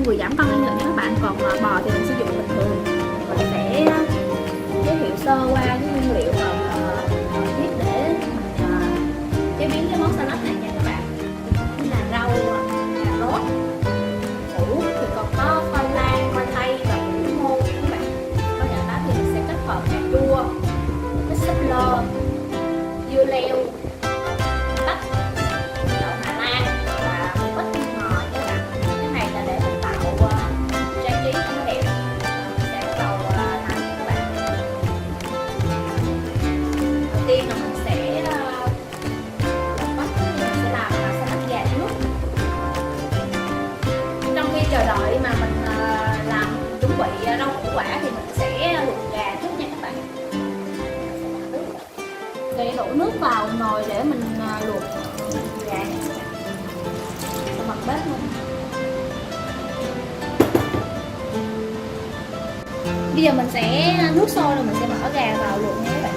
vừa giảm cân lên nữa các bạn. Còn bò thì mình sử dụng bình thường. Mình sẽ giới thiệu sơ qua cái nguyên liệu cần thiết để mình chế biến cái món salad này nha các bạn. Như là rau cà rốt, củ thì còn có khoai lang, khoai tây và củ ngô các bạn. Bên cạnh đó thì mình sẽ kết hợp cà chua, cái súp lơ, dưa leo, bắp, đậu Hà Lan và một ít tinh ngò các bạn. Cái này là để mình tạo trang trí cho nó đẹp. Mình sẽ bắt đầu làm các bạn. Đầu tiên là mình sẽ mình sẽ làm salad gà nước. Trong khi chờ đợi mà mình làm chuẩn bị rau củ quả thì mình sẽ luộc gà trước nha các bạn. Để đổ nước vào nồi để mình luộc gà nha các bạn. Sẽ bật bếp luôn. Bây giờ mình sẽ nước sôi rồi mình sẽ bỏ gà vào luộc nha các bạn.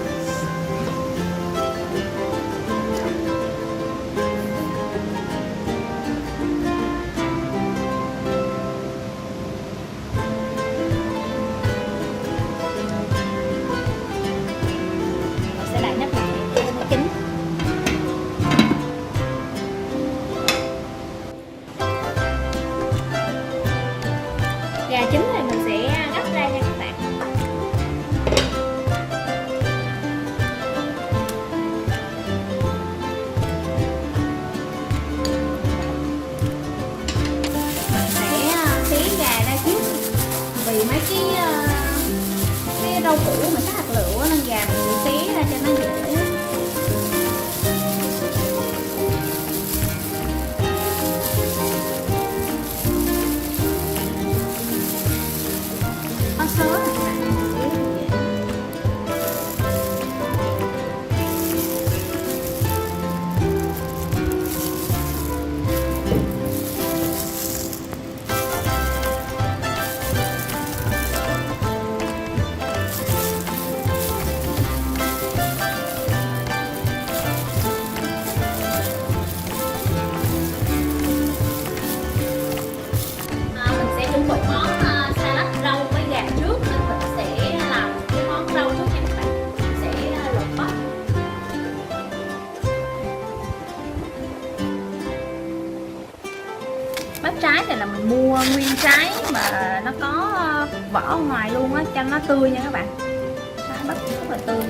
Gà chín thì mình sẽ gấp ra nha các bạn. Mình sẽ xé gà ra trước. Vì mấy cái rau củ mà sắc hạt lựu nên gà mình xé ra cho nó dễ. Chuẩn bị món salad rau với gà trước nên mình sẽ làm cái món rau trước nha các bạn. Mình sẽ lột bắp. Bắp trái thì là mình mua nguyên trái mà nó có vỏ ở ngoài luôn á cho nó tươi nha các bạn. Trái bắp rất là tươi.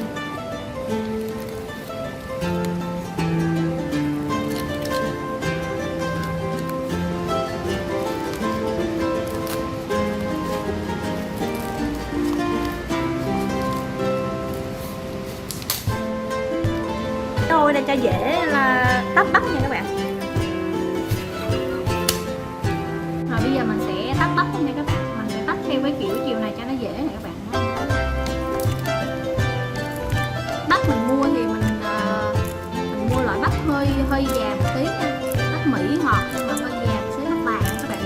Thôi để cho dễ là tách bắp nha các bạn. Rồi bây giờ mình sẽ tách bắp nha các bạn. Mình sẽ tách theo cái kiểu chiều này cho nó dễ nè các bạn. Bắp mình mua thì mình mua loại bắp hơi già một tí nha. Bắp Mỹ ngọt nhưng mà hơi già một xíu, bắp vàng các bạn.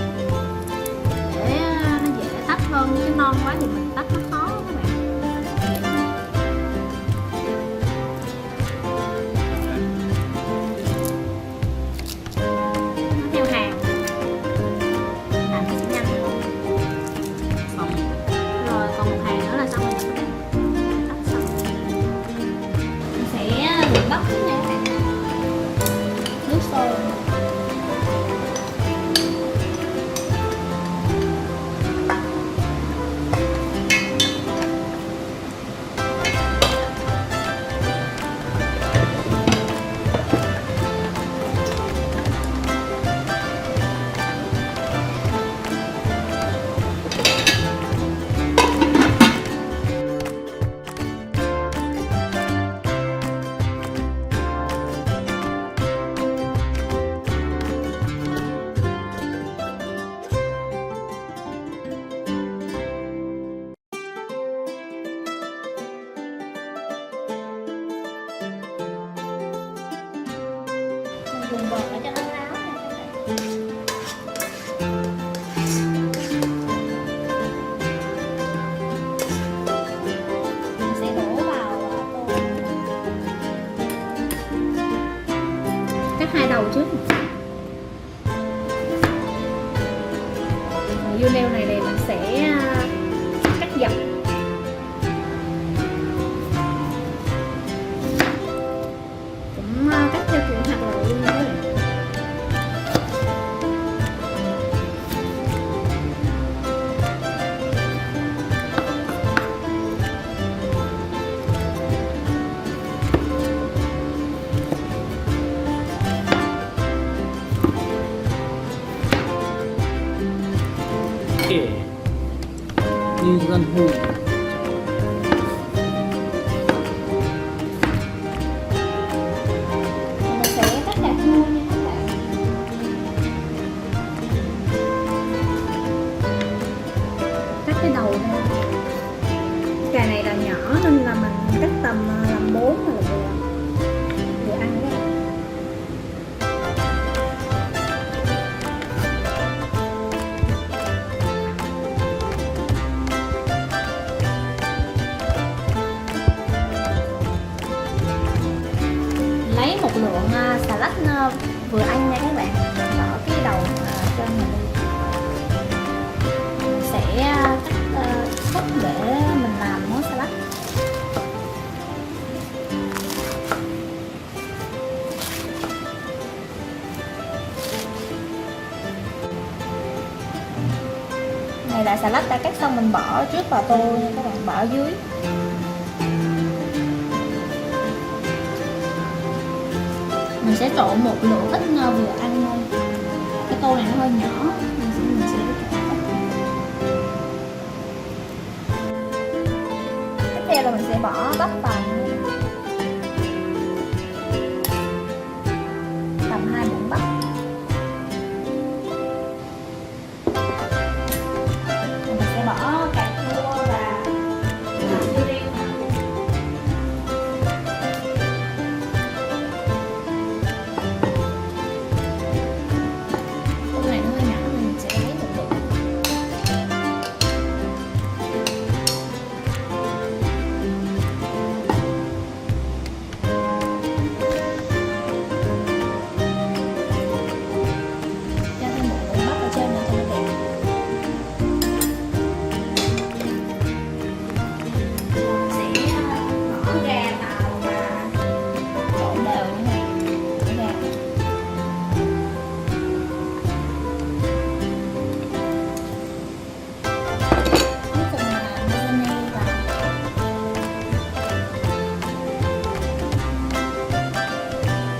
Để nó dễ tách hơn, chứ non quá thì mình tách nó khó các bạn. Bắp nha các bạn. Nước sôi. Dùng bột để cho nó ráo nha các bạn. Mình sẽ đổ vào tô. Cắt hai đầu trước. dưa leo này thì mình sẽ cắt dọc. Cũng cắt theo kiểu hạt lựu luôn đó. Như con hù. Mình sẽ cắt cà chua nha các bạn. Cắt cái đầu ra. Cà này là nhỏ nên là mình cắt tầm làm 4 là vừa ăn đó. Lấy một lượng xà lách vừa ăn nha các bạn, bỏ cái đầu trên này đi. Mình sẽ cắt khúc để mình làm món salad. Này là salad đã cắt xong, mình bỏ trước vào tô nha các bạn, bỏ ở dưới. Mình sẽ trộn một lượng ít vừa ăn thôi. Cái tô này nó hơi nhỏ, mình sẽ trộn ít. Tiếp theo là mình sẽ bỏ bắp vào tầm 2 muỗng bắp. Mình sẽ bỏ cà chua và dưa leo.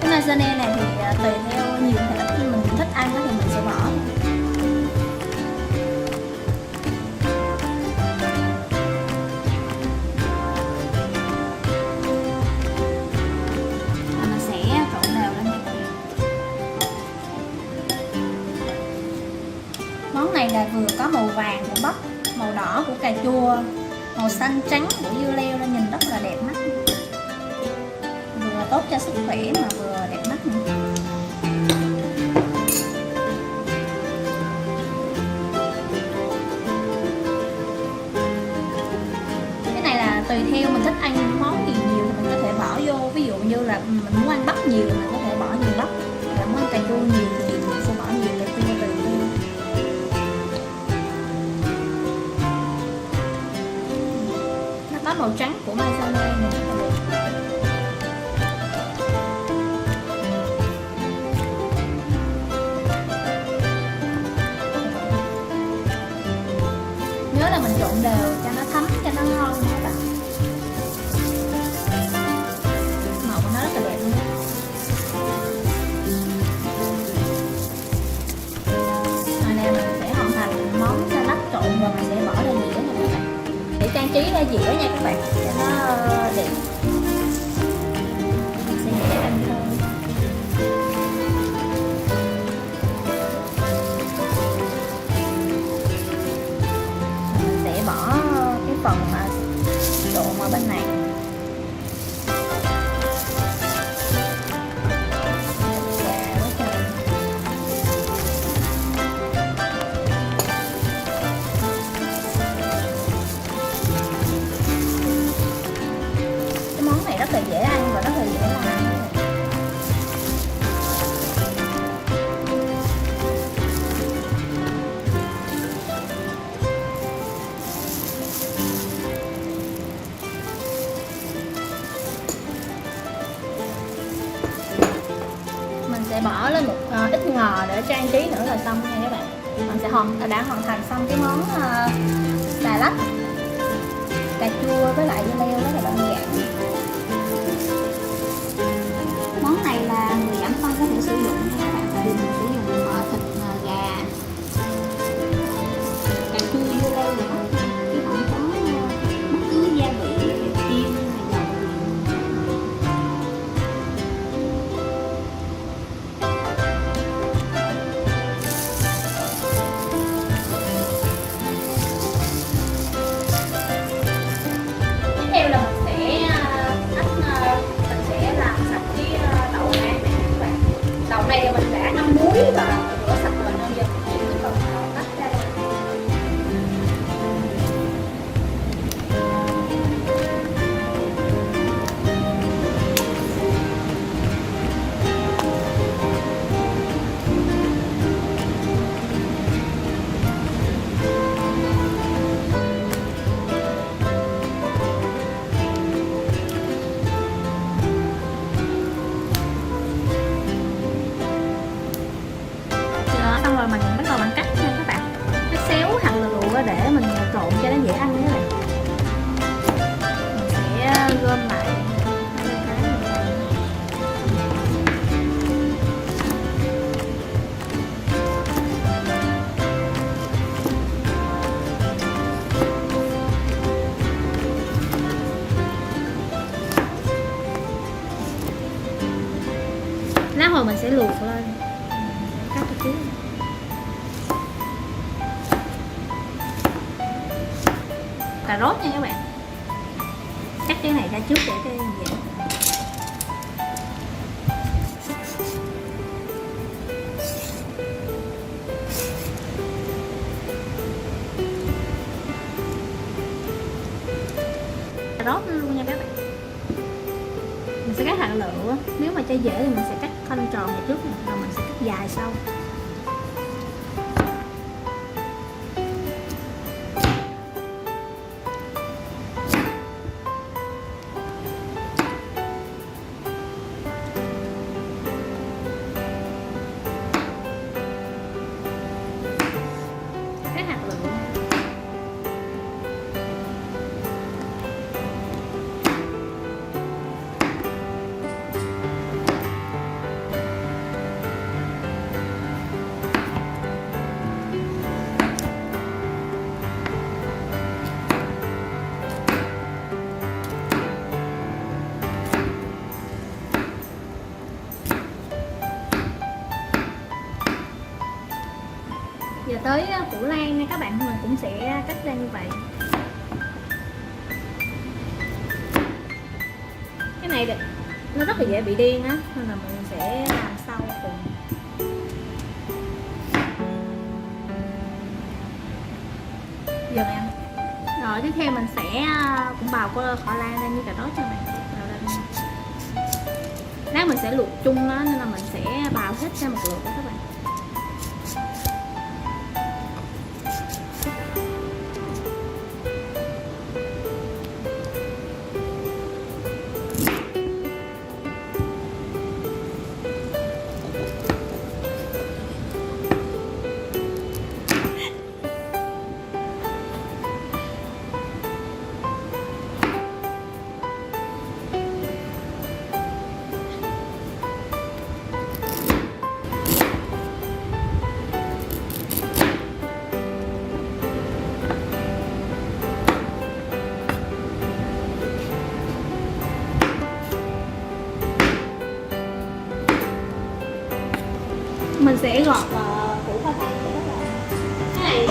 Lasagne này thì tùy theo nhiều thể mình thích ăn thì mình sẽ bỏ. Mình sẽ trộn đều lên nha. Món này là vừa có màu vàng của bắp, màu đỏ của cà chua, màu xanh trắng của dưa leo, nên nhìn rất là đẹp mắt. Vừa tốt cho sức khỏe mà vừa đẹp mắt nữa. Cái này là tùy theo mình thích ăn món gì nhiều thì mình có thể bỏ vô. Ví dụ như là mình muốn ăn bắp nhiều thì mình có thể bỏ nhiều bắp, và muốn ăn cà chua nhiều thì mình sẽ bỏ nhiều cà chua tùy theo. Nó có màu trắng của lasagne này rất là đẹp. Nhớ là mình trộn đều cho nó thấm, cho nó ngon nữa các bạn. Màu của nó rất là đẹp luôn. Rồi nè, mình sẽ hoàn thành món salad trộn rồi mình sẽ bỏ ra dĩa nha các bạn. Để trang trí ra dĩa nha các bạn, cho nó đẹp. Mình sẽ dễ ăn thôi. Bỏ cái phần mà trộn ở bên này. bỏ lên một ít ngò để trang trí nữa là xong nha các bạn. Mình sẽ đã hoàn thành xong cái món xà lách cà chua với lại dưa leo rất là đơn giản. Món này là người giảm cân có thể sử dụng nha các bạn, tại vì mình sử dụng thịt gà, cà chua, dưa leo vậy đó, chứ không có bất cứ gia vị chiên hay dầu gì. Tiếp theo là mình sẽ làm sạch cái đậu nành này các bạn. Đậu này thì mình đã ngâm muối và rửa sạch rồi nên giờ mình chỉ cần tách ra. Xong rồi mình bắt đầu cắt nha các bạn, cắt xéo hạt lựu để mình trộn cho nó dễ ăn các bạn. Mình sẽ gom lại lát hồi mình sẽ luộc lên, cắt một chút. Cà rốt nha các bạn, cắt cái này ra trước để cho dễ. Cà rốt luôn nha các bạn. Mình sẽ cắt hạt lựu, nếu mà cho dễ thì mình sẽ cắt khoanh tròn một chút, rồi mình sẽ cắt dài sau. Giờ tới củ lan nha các bạn, mình cũng sẽ cắt ra như vậy. Cái này nó rất là dễ bị đen á, nên là mình sẽ làm sau cùng. Giờ ăn. Rồi tiếp theo mình sẽ cũng bào cỏ lan ra như cà rốt cho bạn. Lát mình sẽ luộc chung đó, nên là mình sẽ bào hết ra một lượt đó các bạn. Mình sẽ gọt củ khoai tây của các bạn. Cái này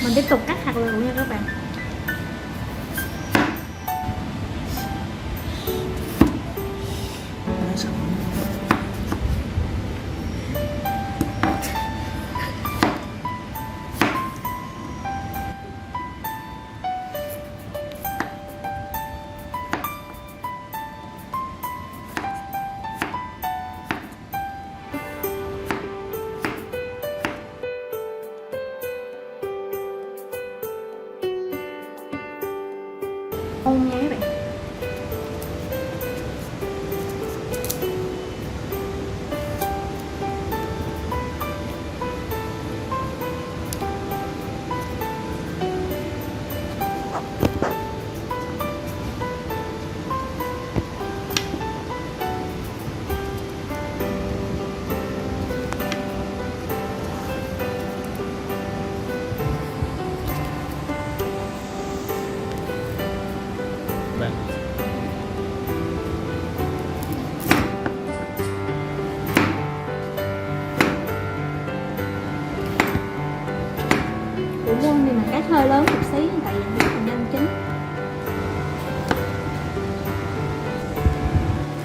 mình tiếp tục cắt hạt lựu nha các bạn. mà cắt hơi lớn một xí tại vì nó còn nhanh chín.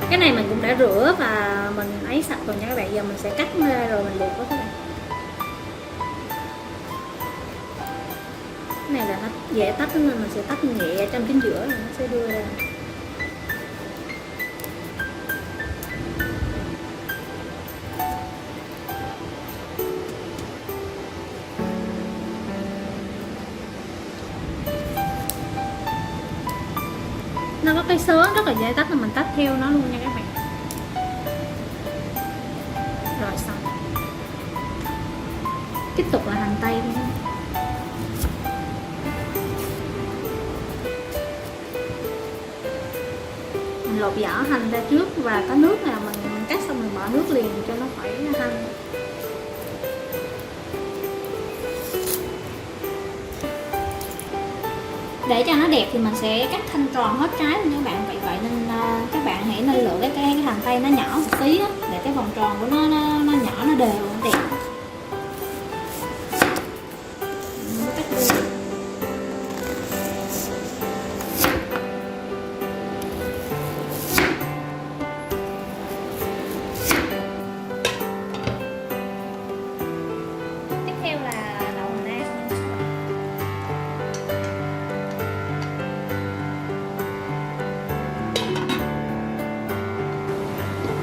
Cái này mình cũng đã rửa và mình ấy sạch rồi nha các bạn. Giờ mình sẽ cắt nó ra rồi mình luộc với các bạn. Cái này là nó dễ tách nên mình sẽ tách nhẹ trong chính giữa rồi nó sẽ đưa ra. Nó có cái sớ rất là dễ tách nên mình tách theo nó luôn nha các bạn. Rồi xong. Tiếp tục là hành tây luôn. Mình lột vỏ hành ra trước và có nước nào mình cắt xong mình bỏ nước liền cho nó khỏi hăng. Để cho nó đẹp thì mình sẽ cắt thanh tròn hết trái luôn các bạn. Vậy nên các bạn hãy nên lựa cái hành tây nó nhỏ một tí á, để cái vòng tròn của nó nhỏ, nó đều, nó đẹp. Tiếp theo là đậu Hà Lan.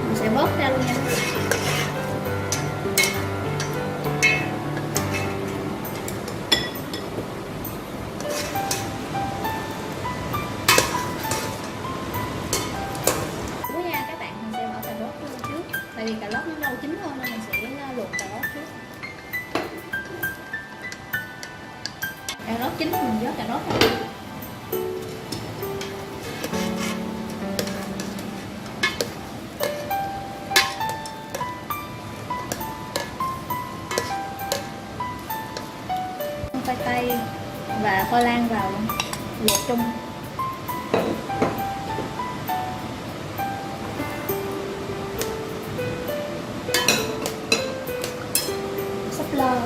Mình sẽ bớt ra luôn nha. Các bạn mình sẽ bỏ cà rốt luôn trước, tại vì cà rốt nó lâu chín hơn nên mình sẽ luộc cà rốt trước. Cà rốt chín mình vớt cà rốt ra. Khoai tây và khoai lang vào luộc chung. Súp lơ.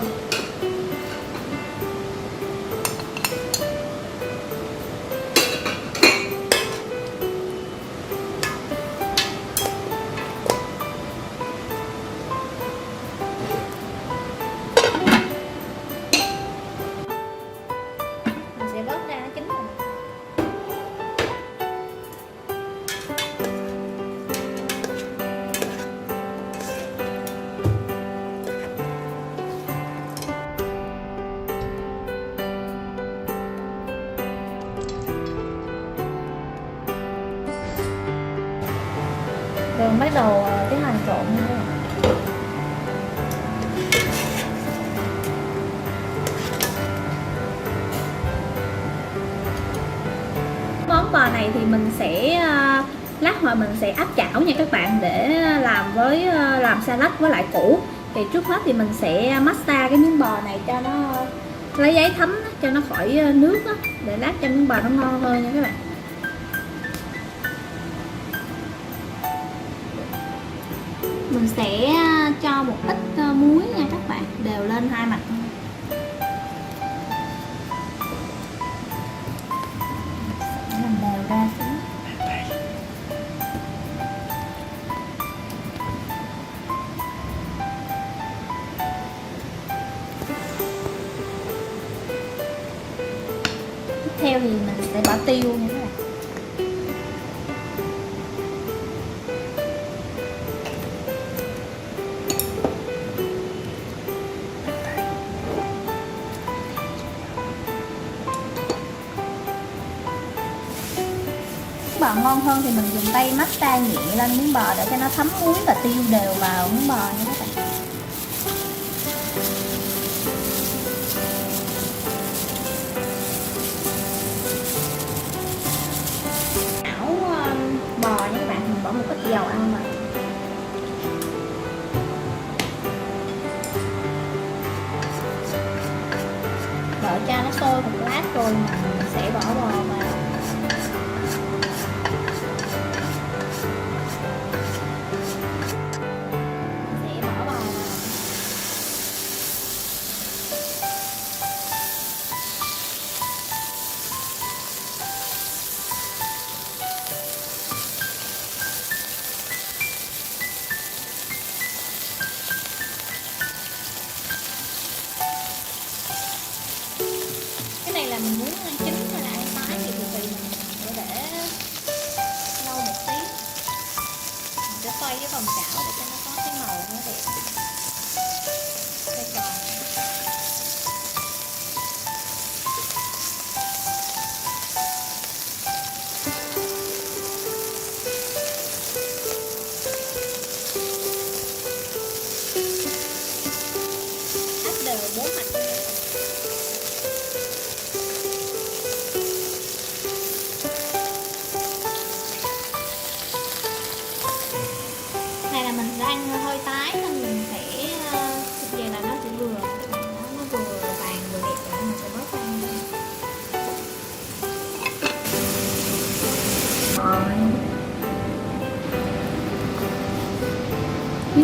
Mình sẽ vớt ra nó chín rồi. Rồi bắt đầu tiến hành trộn nha các bạn. Món bò này thì mình sẽ lát hồi mình sẽ áp chảo nha các bạn, để làm salad với lại củ. Thì trước hết thì mình sẽ massage cái miếng bò này cho nó lấy giấy thấm cho nó khỏi nước đó, để lát cho miếng bò nó ngon hơn nha các bạn. Mình sẽ cho một ít muối nha các bạn, đều lên hai mặt. Làm đều ra xíu. Tiếp theo thì mình sẽ bỏ tiêu nha các bạn. Bò ngon hơn thì mình dùng tay massage nhẹ lên miếng bò để cho nó thấm muối và tiêu đều vào miếng bò nha các bạn. Chảo bò nha các bạn, mình bỏ một ít dầu ăn vào. Đợi cho nó sôi một lát rồi mình sẽ bỏ bò vào.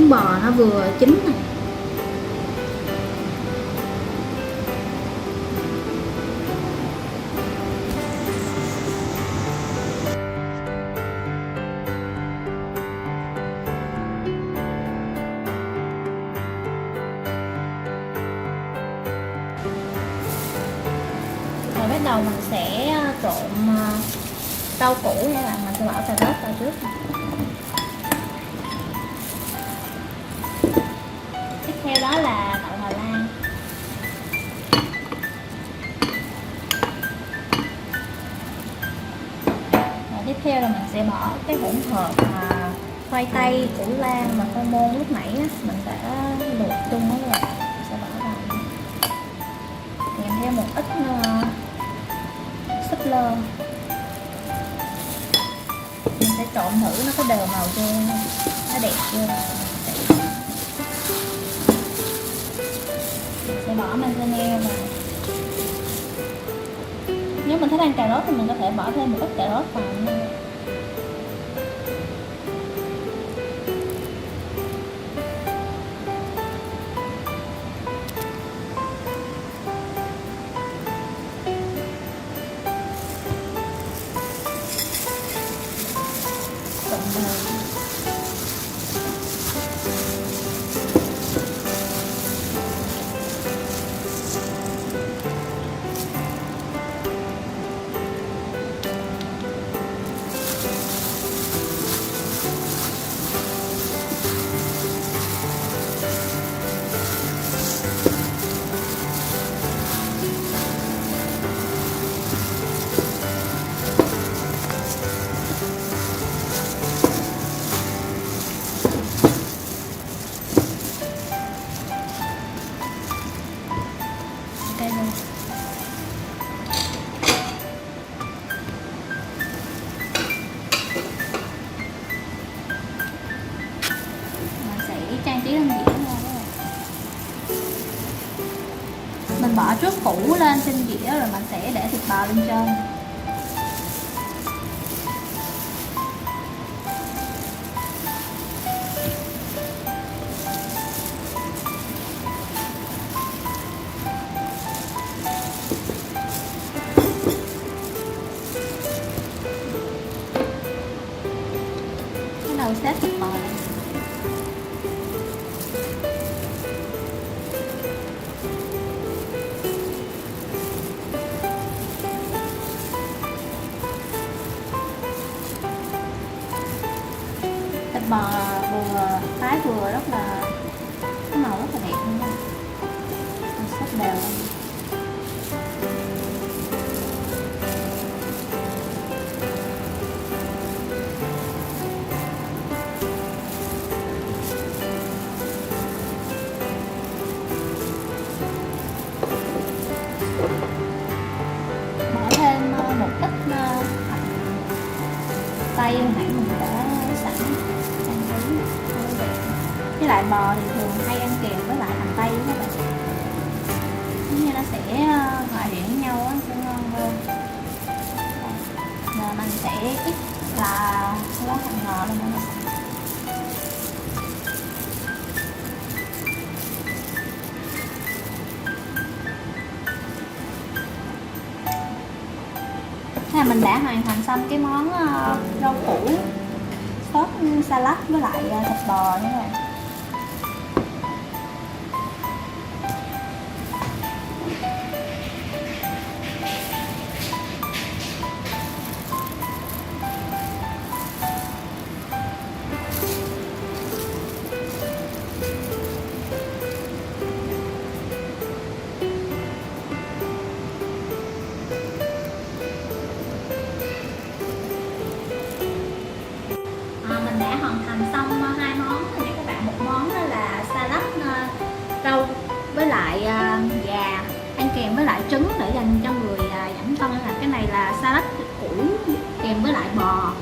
trứng bò nó vừa chín này. Rồi bắt đầu mình sẽ trộn rau củ nha bạn, mình sẽ bỏ cà rốt vào trước. Tiếp theo đó là đậu Hà Lan. Rồi tiếp theo là mình sẽ bỏ cái hỗn hợp khoai tây, củ lan và khoai môn lúc nãy á, mình đã luộc chung đó rồi, sẽ bỏ vào kèm theo một ít súp lơ. Mình sẽ trộn thử nó có đều màu chưa, nó đẹp chưa. Mình sẽ bỏ manzanilla vào. Nếu mình thích ăn cà rốt thì mình có thể bỏ thêm một ít cà rốt vào nữa. Trộn đều. Ok rồi. Mình sẽ trang trí lên dĩa thôi. Mình bỏ trước củ lên trên dĩa rồi mình sẽ để thịt bò lên trên. Bắt đầu xếp thịt bò lên. Thịt bò vừa tái vừa rất là cái màu rất là đẹp luôn đó. Mình xếp đều lên. Bỏ thêm một ít tây hồi nãy mình đã sẵn trang trí. Với lại bò thì thường hay ăn kèm với lại hành tây các bạn, giống như nó sẽ hòa quyện với nhau á, sẽ ngon hơn. Rồi mình sẽ ít là lá hành ngò lên nữa. Thế là mình đã hoàn thành xong cái món rau củ sốt salad với lại thịt bò nữa rồi. Mình đã hoàn thành xong hai món rồi nha các bạn. Một món đó là salad rau với lại gà ăn kèm với lại trứng để dành cho người giảm cân. Cái này là salad thịt củi kèm với lại bò.